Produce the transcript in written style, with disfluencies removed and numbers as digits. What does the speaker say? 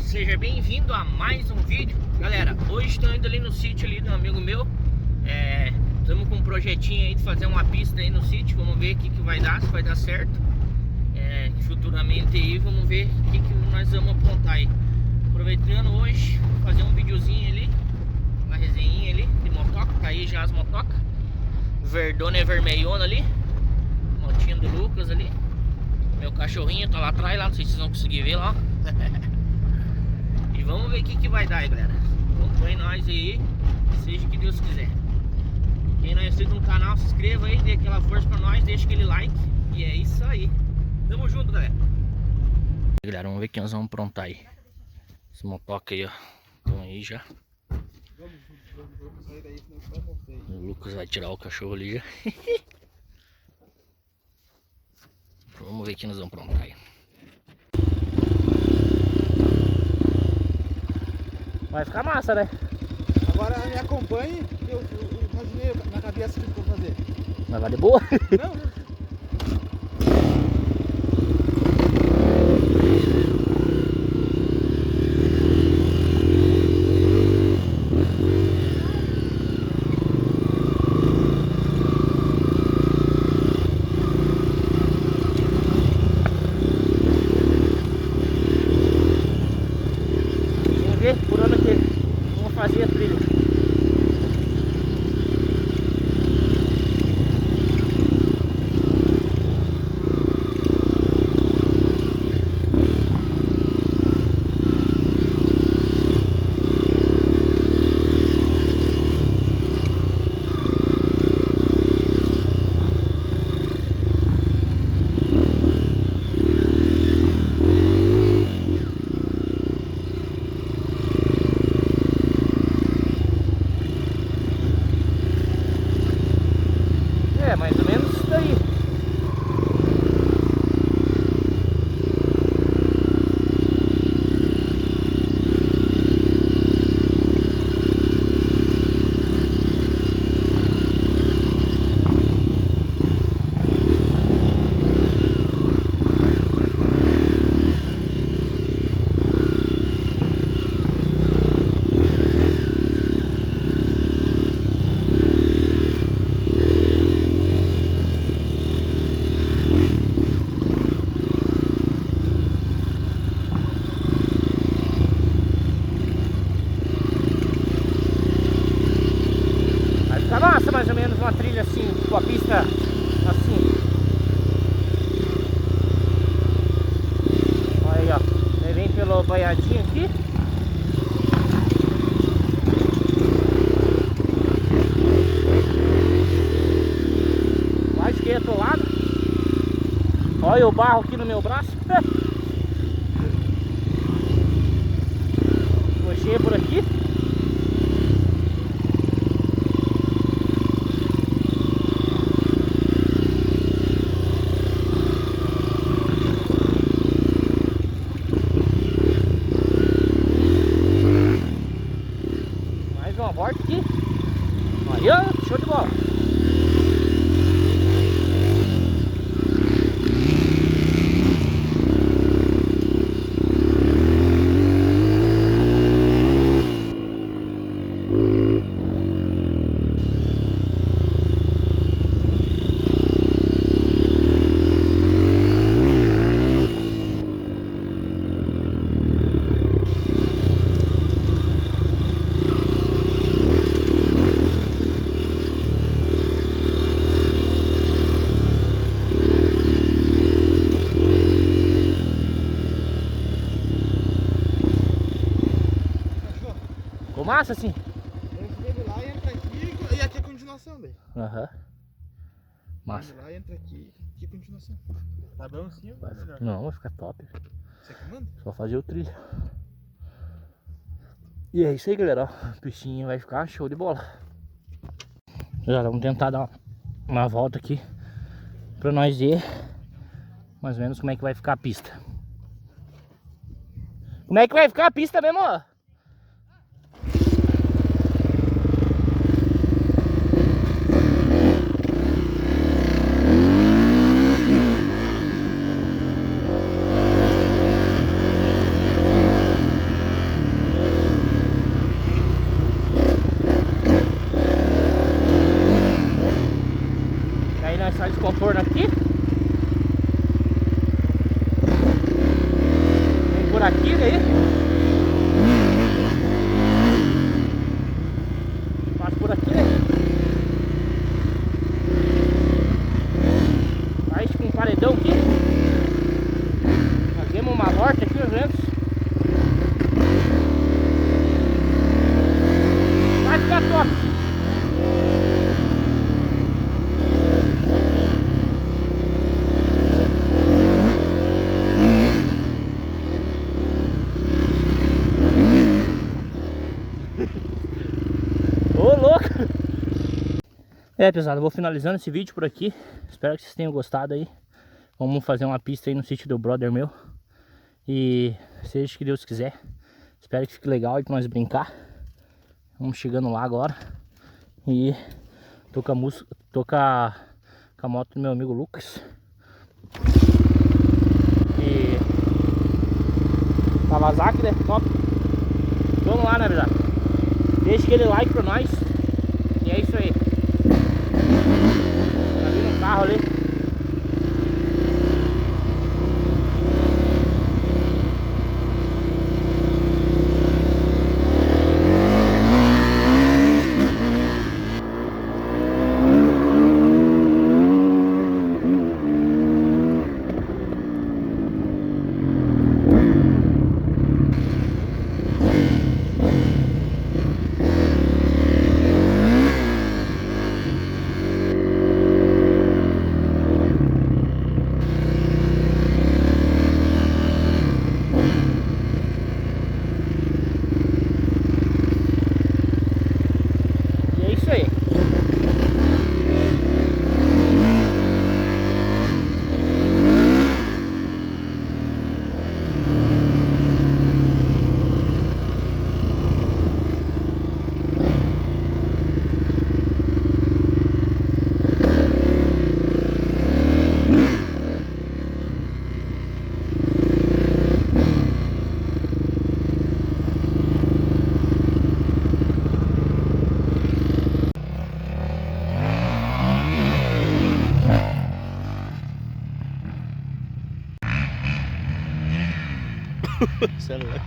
seja bem-vindo a mais um vídeo. Galera, hoje estou indo ali no sítio ali de um amigo meu. Estamos com um projetinho aí de fazer uma pista aí no sítio. Vamos ver o que vai dar, se vai dar certo. Futuramente aí, vamos ver o que nós vamos aprontar aí. Aproveitando hoje, vou fazer um videozinho ali, uma resenhinha ali de motoca. Tá aí já as motocas, verdona e vermelhona ali, motinha do Lucas ali. Meu cachorrinho tá lá atrás, lá, não sei se vocês vão conseguir ver lá. E vamos ver o que vai dar aí, galera. Acompanhe nós aí, seja o que Deus quiser. Quem não é inscrito no canal, se inscreva aí, dê aquela força pra nós, deixa aquele like. E é isso aí. Tamo junto, galera. Galera, vamos ver o que nós vamos aprontar aí. Esse motoca aí, ó. Estão aí já. Vamos sair daí, senão vai morrer. O Lucas vai tirar o cachorro ali já. Vamos ver o que nós vamos aprontar aí. Vai ficar massa, né? Agora me acompanhe, eu imaginei na cabeça o que eu vou fazer. Mas vai de boa? Não. Vamos ver por onde que vamos fazer a trilha. Mais ou menos isso daí. Tá massa, mais ou menos uma trilha assim, com a pista assim. Olha aí, ó. Ele vem pelo banhadinho aqui. Mais que outro lado. Olha o barro aqui no meu braço. Coxinha por aqui. Uma volta aqui. Aí, ó, show de bola. Ficou massa assim? Eu chego lá e entra aqui e aqui é a continuação daí. Aham. Massa. Lá e entra aqui e a continuação. Tá bom assim ou melhor? Não, vai ficar top. Você que manda? Só fazer o trilho. E é isso aí, galera. Ó, o piscinho vai ficar show de bola. Já vamos tentar dar uma volta aqui pra nós ver mais ou menos como é que vai ficar a pista. Como é que vai ficar a pista mesmo, ó? contorno aqui. Vem por aqui, daí. Passa por aqui, né? Faz com um paredão aqui. Fazemos uma horta aqui, os ventos. Vai ficar top. Ô, louco! Pesado, eu vou finalizando esse vídeo por aqui. Espero que vocês tenham gostado aí. Vamos fazer uma pista aí no sítio do brother meu. E seja o que Deus quiser. Espero que fique legal aí pra nós brincar. Vamos chegando lá agora. E tô com a moto do meu amigo Lucas. E Kawasaki, né? Top. Vamos lá, né, pesado? Deixa aquele like pra nós. E é isso aí. Tá vindo um carro ali. Celular.